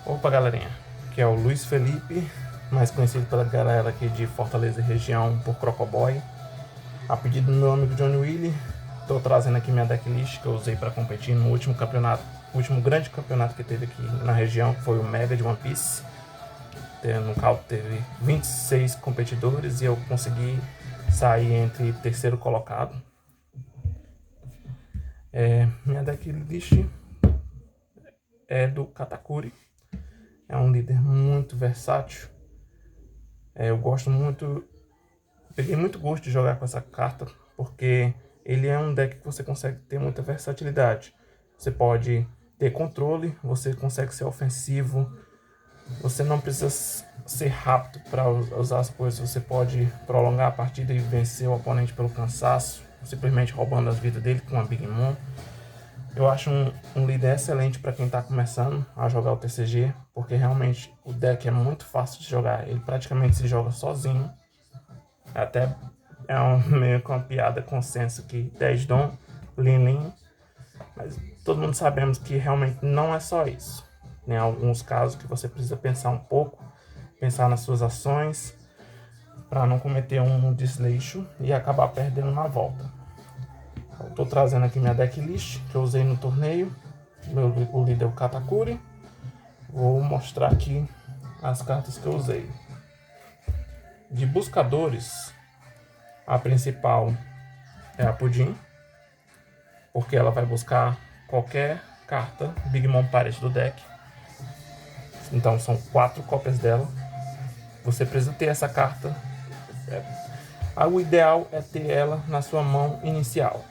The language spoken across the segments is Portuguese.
Opa, galerinha, que é o Luiz Felipe, mais conhecido pela galera aqui de Fortaleza e região por Crocoboy. A pedido do meu amigo Johnny Willy, estou trazendo aqui minha decklist que eu usei para competir no último campeonato, o último grande campeonato que teve aqui na região, que foi o Mega de One Piece. No qual teve 26 competidores e eu consegui sair entre terceiro colocado. Minha decklist é do Katakuri. É um líder muito versátil. Eu gosto muito. Peguei muito gosto de jogar com essa carta, porque ele é um deck que você consegue ter muita versatilidade. Você pode ter controle, você consegue ser ofensivo, você não precisa ser rápido para usar as coisas, você pode prolongar a partida e vencer o oponente pelo cansaço, simplesmente roubando as vidas dele com a Big Mom. Eu acho um líder excelente para quem está começando a jogar o TCG, porque realmente o deck é muito fácil de jogar, ele praticamente se joga sozinho. Até meio com uma piada consenso que 10 Dom, Lin Lin, mas todo mundo sabemos que realmente não é só isso. Tem alguns casos que você precisa pensar um pouco, pensar nas suas ações, para não cometer um desleixo e acabar perdendo na volta. Estou trazendo aqui minha decklist que eu usei no torneio, o líder é o Katakuri. Vou mostrar aqui as cartas que eu usei. De buscadores, a principal é a Pudim, porque ela vai buscar qualquer carta Big Mom Pirate do deck. Então são 4 cópias dela. Você precisa ter essa carta. O ideal é ter ela na sua mão inicial,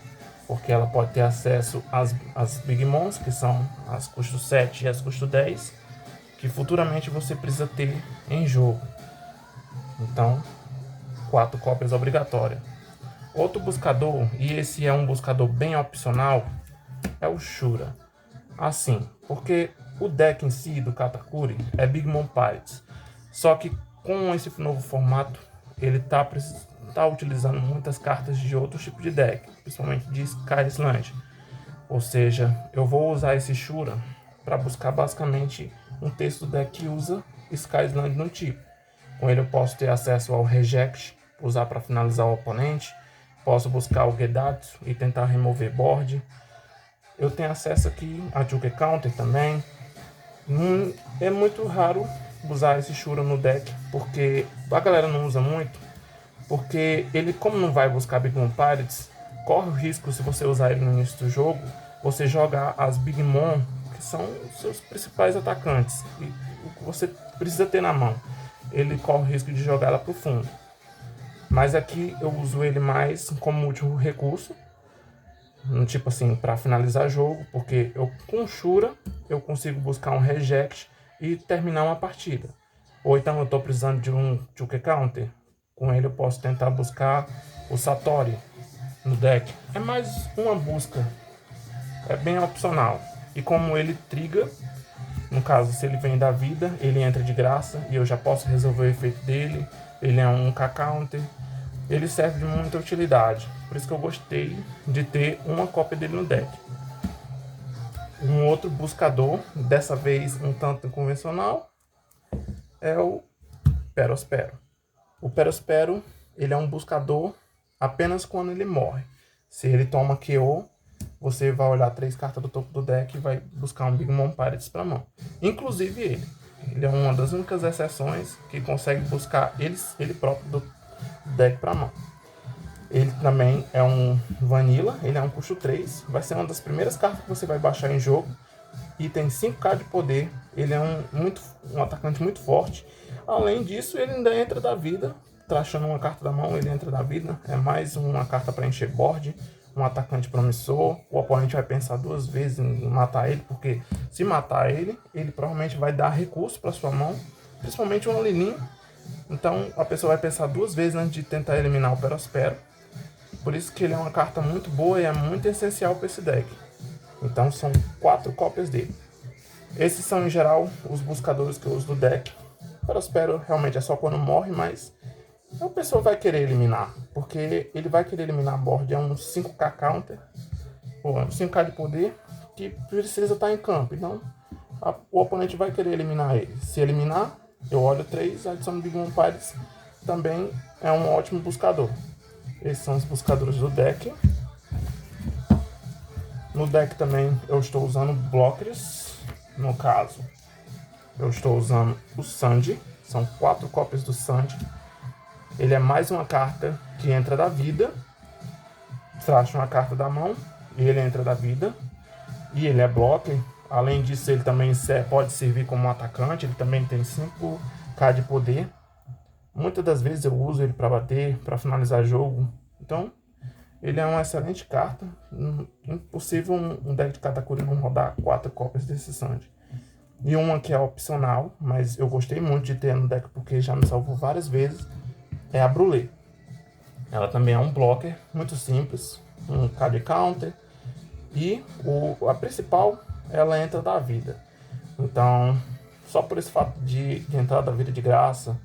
porque ela pode ter acesso às Big Mons, que são as custo 7 e as custo 10, que futuramente você precisa ter em jogo. Então, 4 cópias obrigatórias. Outro buscador, e esse é um buscador bem opcional, é o Shura. Assim, porque o deck em si do Katakuri é Big Mom Pirates, só que com esse novo formato, ele tá utilizando muitas cartas de outros tipos de deck, principalmente de Sky Island. Ou seja, eu vou usar esse Shura para buscar basicamente um texto do deck que usa Sky Island no tipo. Com ele eu posso ter acesso ao Reject, usar para finalizar o oponente. Posso buscar o Gedatsu e tentar remover board. Eu tenho acesso aqui a Juke Counter também. É muito raro usar esse Shura no deck, porque a galera não usa muito, porque ele, como não vai buscar Big Mom Pirates, corre o risco, se você usar ele no início do jogo, você jogar as Big Mom, que são os seus principais atacantes, e o que você precisa ter na mão. Ele corre o risco de jogar ela para o fundo. Mas aqui eu uso ele mais como último recurso, tipo assim, para finalizar jogo, porque com Shura eu consigo buscar um Reject e terminar uma partida. Ou então eu estou precisando de um Juke Counter, com ele eu posso tentar buscar o Satori no deck. É mais uma busca, é bem opcional. E como ele triga, no caso, se ele vem da vida, ele entra de graça e eu já posso resolver o efeito dele. Ele é um K-Counter. Ele serve de muita utilidade. Por isso que eu gostei de ter uma cópia dele no deck. Um outro buscador, dessa vez um tanto convencional, é o Perospero. O Perospero, ele é um buscador apenas quando ele morre. Se ele toma KO, você vai olhar 3 cartas do topo do deck e vai buscar um Big Mom Pirates para mão. Inclusive ele. Ele é uma das únicas exceções que consegue buscar ele próprio do deck para mão. Ele também é um Vanilla, ele é um custo 3. Vai ser uma das primeiras cartas que você vai baixar em jogo. E tem 5k de poder. Ele é um atacante muito forte. Além disso, ele ainda entra da vida. Trachando uma carta da mão, ele entra da vida. É mais uma carta para encher board. Um atacante promissor. O oponente vai pensar 2 vezes em matar ele, porque se matar ele, ele provavelmente vai dar recurso para sua mão, principalmente um Lilin. Então a pessoa vai pensar 2 vezes antes de tentar eliminar o Perospero. Por isso que ele é uma carta muito boa e é muito essencial para esse deck. Então são 4 cópias dele. Esses são em geral os buscadores que eu uso do deck. O Perospero realmente é só quando morre, mas a pessoa vai querer eliminar, porque ele vai querer eliminar a board. É um 5k counter, ou 5k de poder, que precisa estar em campo. Então o oponente vai querer eliminar ele. Se eliminar, eu olho 3, adiciono Big Mom Pirates, também é um ótimo buscador. Esses são os buscadores do deck. No deck também eu estou usando blockers, no caso eu estou usando o Sandy, são 4 cópias do Sandy. Ele é mais uma carta que entra da vida, traz uma carta da mão e ele entra da vida. E ele é blocker, além disso ele também pode servir como um atacante, ele também tem 5k de poder. Muitas das vezes eu uso ele para bater, para finalizar jogo, então ele é uma excelente carta. Impossível um deck de Katakuri não rodar 4 cópias desse Sandy. E uma que é opcional, mas eu gostei muito de ter no deck porque já me salvou várias vezes, é a Brulé. Ela também é um blocker, muito simples, um card counter. E a principal, ela entra da vida. Então, só por esse fato de entrar da vida de graça,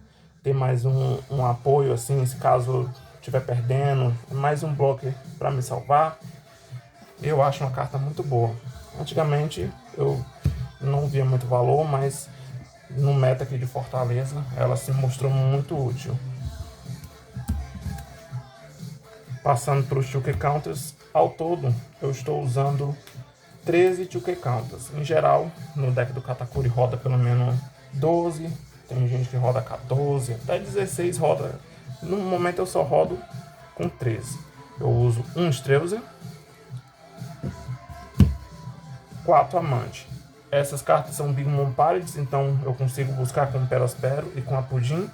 ter mais um apoio, assim, se caso estiver perdendo, mais um blocker para me salvar, eu acho uma carta muito boa. Antigamente, eu não via muito valor, mas no meta aqui de Fortaleza, ela se mostrou muito útil. Passando para os 2K Counters, ao todo eu estou usando 13 2K Counters. Em geral, no deck do Katakuri roda pelo menos 12, tem gente que roda 14, até 16 roda. No momento eu só rodo com 13. Eu uso um Streuzer, 4 Amante. Essas cartas são Big Mom Pirates, então eu consigo buscar com o Perospero e com a Pudim.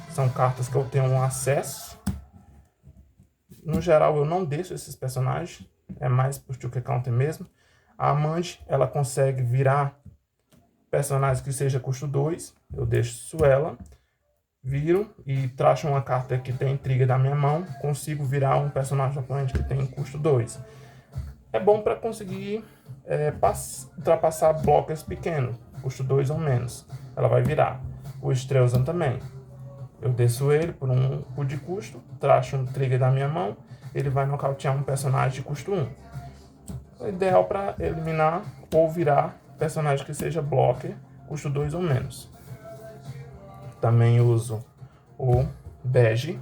São cartas que eu tenho um acesso. No geral eu não deixo esses personagens, é mais por 2K Counter mesmo. A Amante, ela consegue virar personagens que seja custo 2, eu deixo ela, viro e traço uma carta que tem trigger da minha mão, consigo virar um personagem do oponente que tem custo 2. É bom para conseguir ultrapassar blockers pequenos, custo 2 ou menos, ela vai virar. O Strelzan também. Eu desço ele por um de custo, traço um trigger da minha mão, ele vai nocautear um personagem de custo 1. O ideal para eliminar ou virar personagem que seja blocker, custo 2 ou menos. Também uso o Bege.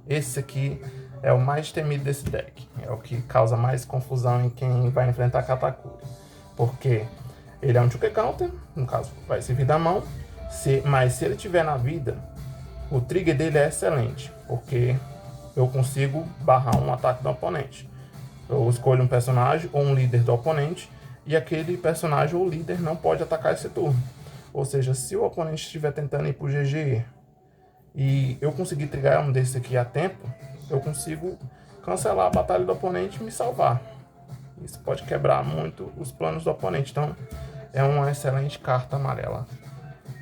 Esse aqui é o mais temido desse deck. É o que causa mais confusão em quem vai enfrentar Katakuri. Porque ele é um 2K Counter, no caso vai servir da mão, mas se ele tiver na vida, o trigger dele é excelente, porque eu consigo barrar um ataque do oponente. Eu escolho um personagem ou um líder do oponente, e aquele personagem ou líder não pode atacar esse turno. Ou seja, se o oponente estiver tentando ir pro GG e eu conseguir trigar um desse aqui a tempo, eu consigo cancelar a batalha do oponente e me salvar. Isso pode quebrar muito os planos do oponente, então é uma excelente carta amarela.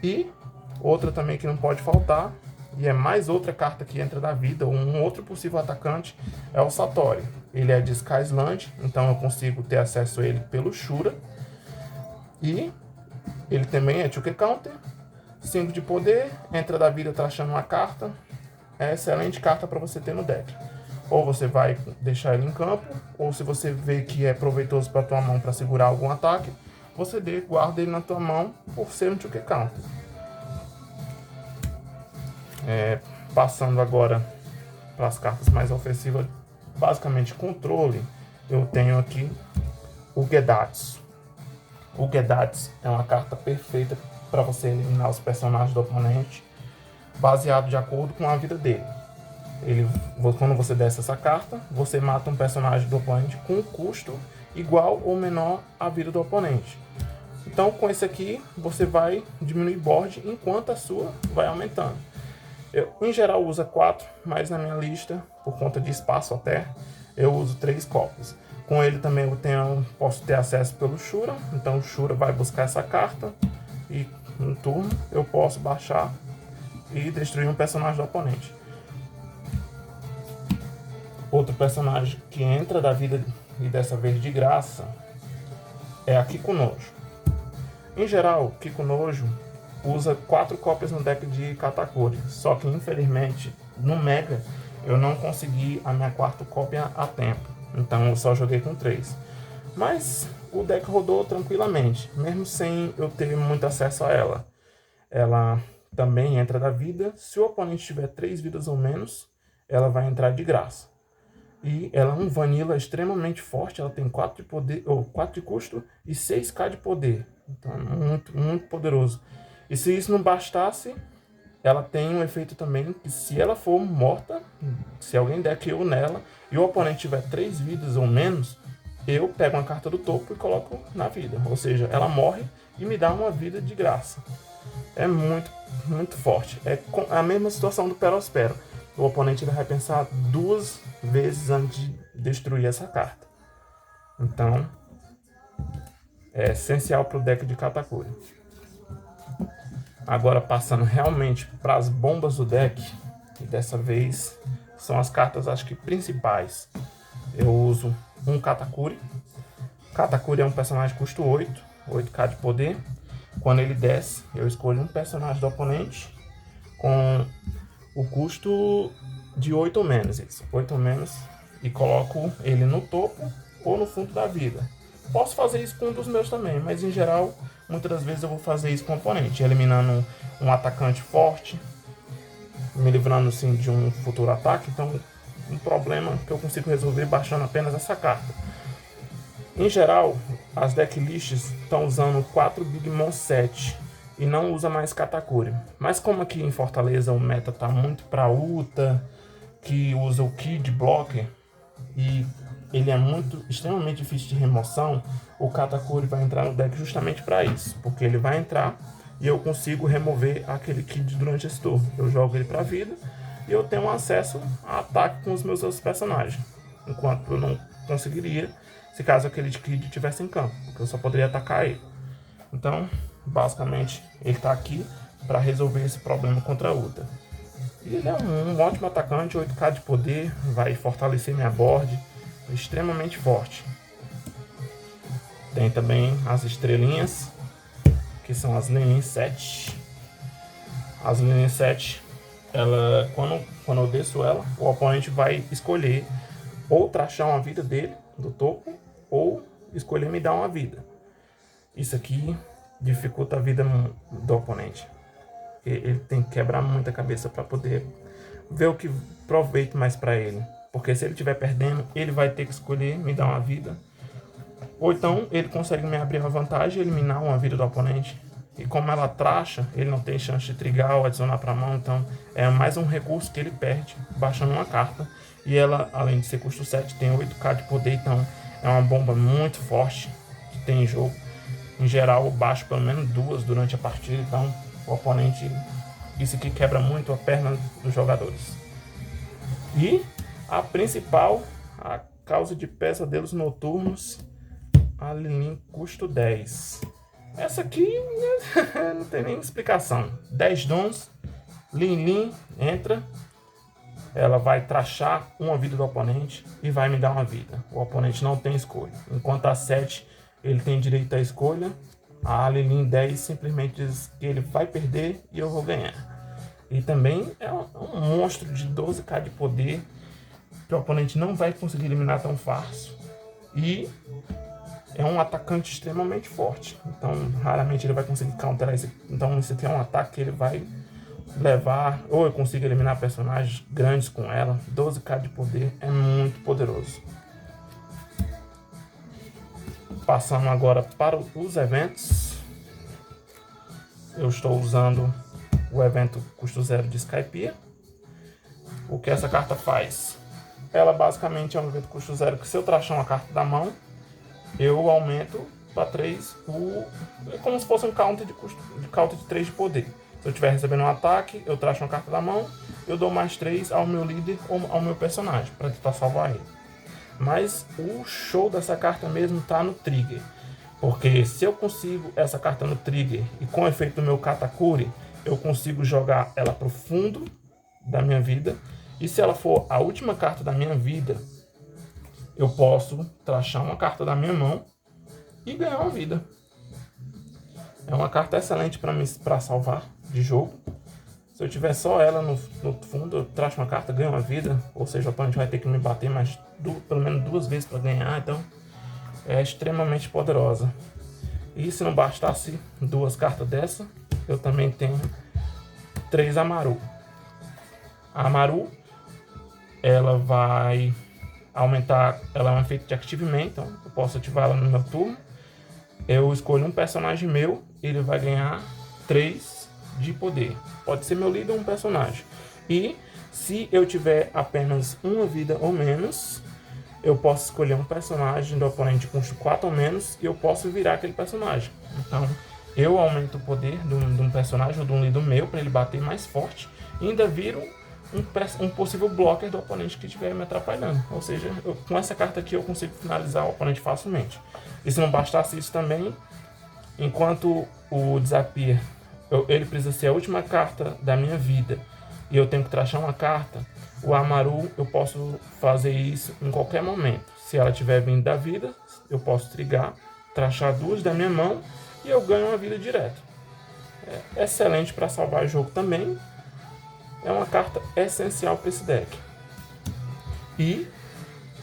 E outra também que não pode faltar, e é mais outra carta que entra da vida, um outro possível atacante, é o Satori. Ele é de Skysland, então eu consigo ter acesso a ele pelo Shura. E ele também é 2K Counter, 5 de poder, entra da vida traçando uma carta. É excelente carta para você ter no deck. Ou você vai deixar ele em campo, ou se você vê que é proveitoso para tua mão para segurar algum ataque, você guarda ele na tua mão por ser um 2K Counter. Passando agora para as cartas mais ofensivas, basicamente controle, eu tenho aqui o Gedatsu. O Gedatsu é uma carta perfeita para você eliminar os personagens do oponente, baseado de acordo com a vida dele. Quando você desce essa carta, você mata um personagem do oponente com um custo igual ou menor à vida do oponente. Então com esse aqui você vai diminuir board enquanto a sua vai aumentando. Eu, em geral, uso 4, mas na minha lista, por conta de espaço até, eu uso 3 cópias. Com ele também posso ter acesso pelo Shura, então o Shura vai buscar essa carta e no turno eu posso baixar e destruir um personagem do oponente. Outro personagem que entra da vida e dessa vez de graça é a Kikunojo. Em geral, Kikunojo usa 4 cópias no deck de Katakuri, só que infelizmente no Mega eu não consegui a minha 4ª cópia a tempo, então eu só joguei com 3. Mas o deck rodou tranquilamente, mesmo sem eu ter muito acesso a ela. Ela também entra da vida. Se o oponente tiver 3 vidas ou menos, ela vai entrar de graça. E ela é um vanilla extremamente forte. Ela tem 4 de poder, ou 4 de custo e 6k de poder. Então é muito, muito poderoso. E se isso não bastasse, ela tem um efeito também que se ela for morta, se alguém der kill nela e o oponente tiver 3 vidas ou menos, eu pego uma carta do topo e coloco na vida. Ou seja, ela morre e me dá uma vida de graça. É muito, muito forte. É a mesma situação do Perospero. O oponente ele vai pensar 2 vezes antes de destruir essa carta. Então, é essencial para o deck de Katakuri. Agora passando realmente para as bombas do deck, e dessa vez são as cartas acho que principais. Eu uso um Katakuri. Katakuri é um personagem custo 8, 8k de poder. Quando ele desce, eu escolho um personagem do oponente com o custo de 8 ou menos, 8 ou menos, e coloco ele no topo ou no fundo da vida. Posso fazer isso com um dos meus também, mas em geral, muitas das vezes eu vou fazer isso com o oponente, eliminando um atacante forte, me livrando assim de um futuro ataque. Então, um problema que eu consigo resolver baixando apenas essa carta. Em geral, as decklists estão usando 4 Big Mom 7 e não usa mais Katakuri. Mas como aqui em Fortaleza o meta tá muito pra Uta, que usa o Kid Blocker, e ele é extremamente difícil de remoção, o Katakuri vai entrar no deck justamente para isso, porque ele vai entrar e eu consigo remover aquele Kid durante esse turno. Eu jogo ele pra vida e eu tenho acesso a ataque com os meus outros personagens, enquanto eu não conseguiria se caso aquele Kid estivesse em campo, porque eu só poderia atacar ele. Então, basicamente, ele está aqui para resolver esse problema contra a Uta. E ele é um ótimo atacante, 8k de poder, vai fortalecer minha board, extremamente forte. Tem também as estrelinhas, que são as Lenin 7. As Lenin 7, ela, quando eu desço ela, o oponente vai escolher ou trachar uma vida dele do topo, ou escolher me dar uma vida. Isso aqui dificulta a vida do oponente. Ele tem que quebrar muita cabeça para poder ver o que proveito mais para ele. Porque se ele estiver perdendo, ele vai ter que escolher me dar uma vida. Ou então ele consegue me abrir uma vantagem e eliminar uma vida do oponente. E como ela tracha, ele não tem chance de trigar ou adicionar para a mão. Então é mais um recurso que ele perde baixando uma carta. E ela, além de ser custo 7, tem 8k de poder. Então é uma bomba muito forte que tem em jogo. Em geral, eu baixo pelo menos 2 durante a partida. Então o oponente, isso aqui quebra muito a perna dos jogadores. E a principal, a causa de pesadelos noturnos, a Lilin custo 10. Essa aqui não tem nem explicação. 10 dons, Lilin entra, ela vai trachar uma vida do oponente e vai me dar uma vida. O oponente não tem escolha. Enquanto a 7 ele tem direito à escolha, a Lilin 10 simplesmente diz que ele vai perder e eu vou ganhar. E também é um monstro de 12k de poder que o oponente não vai conseguir eliminar tão fácil. E é um atacante extremamente forte. Então raramente ele vai conseguir counterar esse. Então esse aqui é um ataque que ele vai levar, ou eu consigo eliminar personagens grandes com ela. 12k de poder é muito poderoso. Passando agora para os eventos. Eu estou usando o evento custo 0 de Skypiea. O que essa carta faz? Ela basicamente é um evento custo 0 que se eu trachar uma carta da mão, eu aumento para 3 é como se fosse um counter de 3 de poder. Se eu estiver recebendo um ataque, eu tracho uma carta da mão, eu dou mais 3 ao meu líder ou ao meu personagem, para tentar salvar ele. Mas o show dessa carta mesmo está no trigger. Porque se eu consigo essa carta no trigger e com o efeito do meu Katakuri, eu consigo jogar ela para o fundo da minha vida. E se ela for a última carta da minha vida, eu posso trachar uma carta da minha mão e ganhar uma vida. É uma carta excelente para salvar de jogo. Se eu tiver só ela no fundo, eu tracho uma carta, ganho uma vida. Ou seja, o oponente vai ter que me bater mais pelo menos 2 vezes para ganhar. Então é extremamente poderosa. E se não bastasse 2 cartas dessa, eu também tenho 3 Amaru. A Amaru, ela vai aumentar, ela é um efeito de Active Man, então eu posso ativar ela no meu turno. Eu escolho um personagem meu, ele vai ganhar 3 de poder. Pode ser meu líder ou um personagem. E se eu tiver apenas uma vida ou menos, eu posso escolher um personagem do oponente com custo 4 ou menos e eu posso virar aquele personagem. Então, eu aumento o poder de um personagem ou de um líder meu para ele bater mais forte e ainda viro um possível blocker do oponente que estiver me atrapalhando. Ou seja, com essa carta aqui eu consigo finalizar o oponente facilmente. E se não bastasse isso também, enquanto o Disappear, ele precisa ser a última carta da minha vida e eu tenho que trachar uma carta, o Amaru eu posso fazer isso em qualquer momento. Se ela estiver vindo da vida, eu posso trigar, trachar 2 da minha mão e eu ganho uma vida direto. É excelente para salvar o jogo também. É uma carta essencial para esse deck. E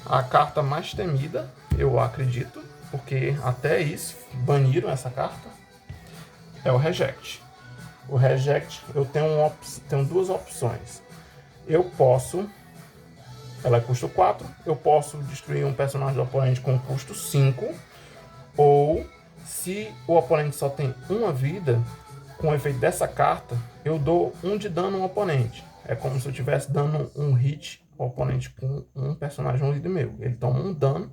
a carta mais temida, eu acredito, porque até isso baniram essa carta, é o Reject. O Reject eu tenho 2 opções. Eu posso, ela custa 4, eu posso destruir um personagem do oponente com custo 5, ou se o oponente só tem uma vida, com o efeito dessa carta, eu dou 1 de dano ao oponente. É como se eu estivesse dando um hit ao oponente com um personagem, um líder meu. Ele toma 1 dano,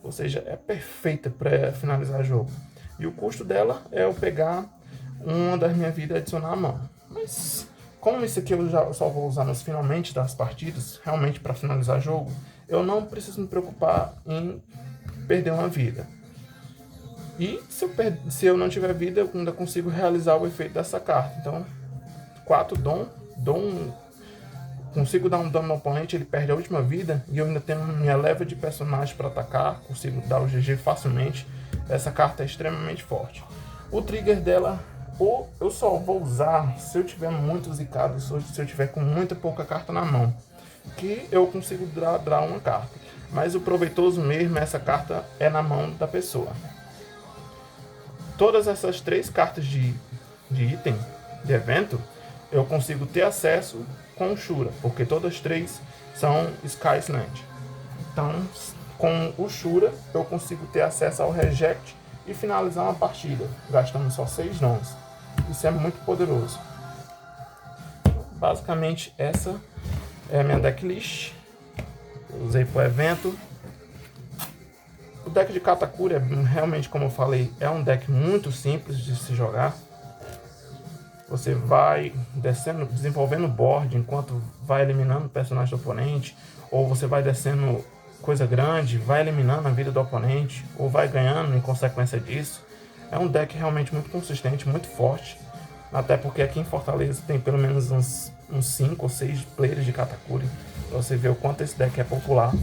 ou seja, é perfeita para finalizar o jogo. E o custo dela é eu pegar uma das minhas vidas e adicionar a mão. Mas como isso aqui eu só vou usar nos finalmente das partidas, realmente para finalizar o jogo, eu não preciso me preocupar em perder uma vida. E se eu não tiver vida, eu ainda consigo realizar o efeito dessa carta. Então, 4 consigo dar um dano no oponente, ele perde a última vida e eu ainda tenho minha leva de personagens para atacar, consigo dar o GG facilmente. Essa carta é extremamente forte. O trigger dela, ou eu só vou usar se eu tiver muito zicado, ou se eu tiver com muita pouca carta na mão, que eu consigo dar uma carta. Mas o proveitoso mesmo, essa carta é na mão da pessoa. Todas essas 3 cartas de item, de evento, eu consigo ter acesso com o Shura, porque todas as 3 são Sky Slant. Então, com o Shura, eu consigo ter acesso ao Reject e finalizar uma partida, gastando só 6 dons. Isso é muito poderoso. Basicamente, essa é a minha decklist. Eu usei para o evento. O deck de Katakuri, realmente, como eu falei, é um deck muito simples de se jogar. Você vai desenvolvendo o board enquanto vai eliminando o personagem do oponente, ou você vai descendo coisa grande, vai eliminando a vida do oponente, ou vai ganhando em consequência disso. É um deck realmente muito consistente, muito forte, até porque aqui em Fortaleza tem pelo menos uns 5 ou 6 players de Katakuri, pra você ver o quanto esse deck é popular.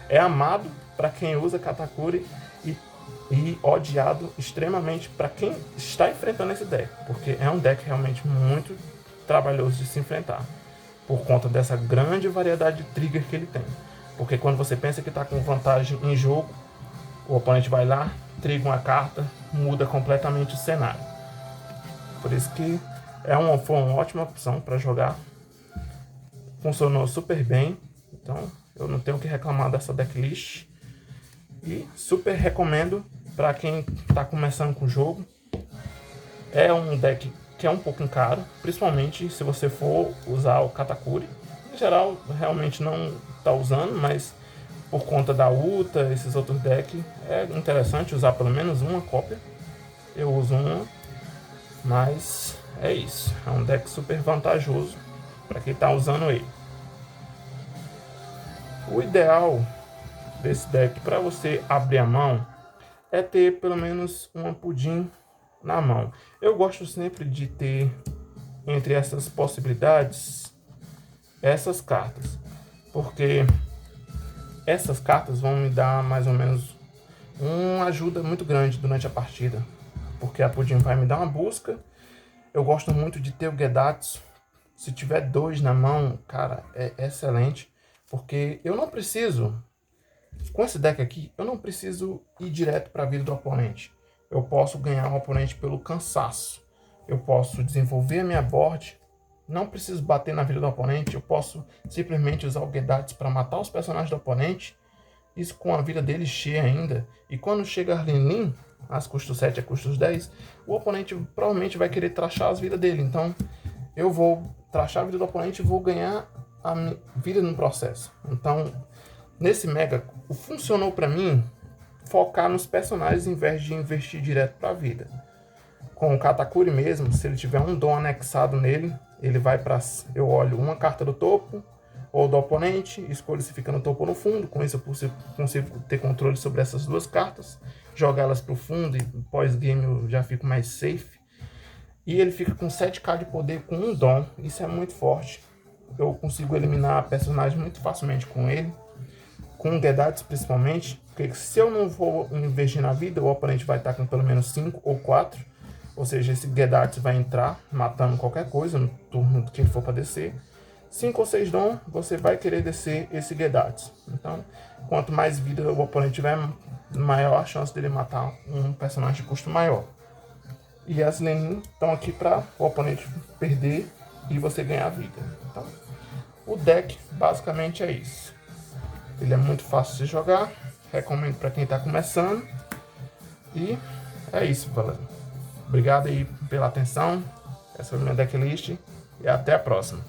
É amado para quem usa Katakuri e odiado extremamente para quem está enfrentando esse deck, porque é um deck realmente muito trabalhoso de se enfrentar, por conta dessa grande variedade de trigger que ele tem. Porque quando você pensa que está com vantagem em jogo, o oponente vai lá, triga uma carta, muda completamente o cenário. Por isso que foi uma ótima opção para jogar, funcionou super bem, então eu não tenho o que reclamar dessa decklist. E super recomendo para quem está começando com o jogo. É um deck que é um pouquinho caro, principalmente se você for usar o Katakuri. Em geral, realmente não está usando, mas por conta da Uta, esses outros decks, é interessante usar pelo menos uma cópia. Eu uso uma, mas é isso. É um deck super vantajoso para quem está usando ele. O ideal desse deck para você abrir a mão é ter pelo menos uma pudim na mão. Eu gosto sempre de ter entre essas possibilidades essas cartas, porque essas cartas vão me dar mais ou menos uma ajuda muito grande durante a partida, porque a pudim vai me dar uma busca. Eu gosto muito de ter o Gedatsu. Se tiver 2 na mão, cara, é excelente, porque eu não preciso Com esse deck aqui, eu não preciso ir direto para a vida do oponente. Eu posso ganhar o oponente pelo cansaço. Eu posso desenvolver a minha board. Não preciso bater na vida do oponente. Eu posso simplesmente usar o Gedatsu para matar os personagens do oponente. Isso com a vida dele cheia ainda. E quando chega a Arlene, as custos 7 a custos 10, o oponente provavelmente vai querer trashar as vidas dele. Então eu vou trashar a vida do oponente e vou ganhar a vida no processo. Então nesse Mega, funcionou para mim focar nos personagens em vez de investir direto para a vida. Com o Katakuri mesmo, se ele tiver um dom anexado nele, ele vai para... Eu olho uma carta do topo ou do oponente, escolho se fica no topo ou no fundo. Com isso eu consigo ter controle sobre essas duas cartas, jogar elas para o fundo e pós-game eu já fico mais safe. E ele fica com 7k de poder com um dom, isso é muito forte. Eu consigo eliminar personagens muito facilmente com ele. Com o Gedatsu principalmente, porque se eu não vou investir na vida, o oponente vai estar com pelo menos 5 ou 4. Ou seja, esse Gedatsu vai entrar matando qualquer coisa no turno que ele for para descer. 5 ou 6 dom, você vai querer descer esse Gedatsu. Então, quanto mais vida o oponente tiver, maior a chance dele matar um personagem de custo maior. E as Lenin estão aqui para o oponente perder e você ganhar vida. Então, o deck basicamente é isso. Ele é muito fácil de jogar, recomendo para quem está começando. E é isso, galera. Obrigado aí pela atenção. Essa foi a minha decklist e até a próxima.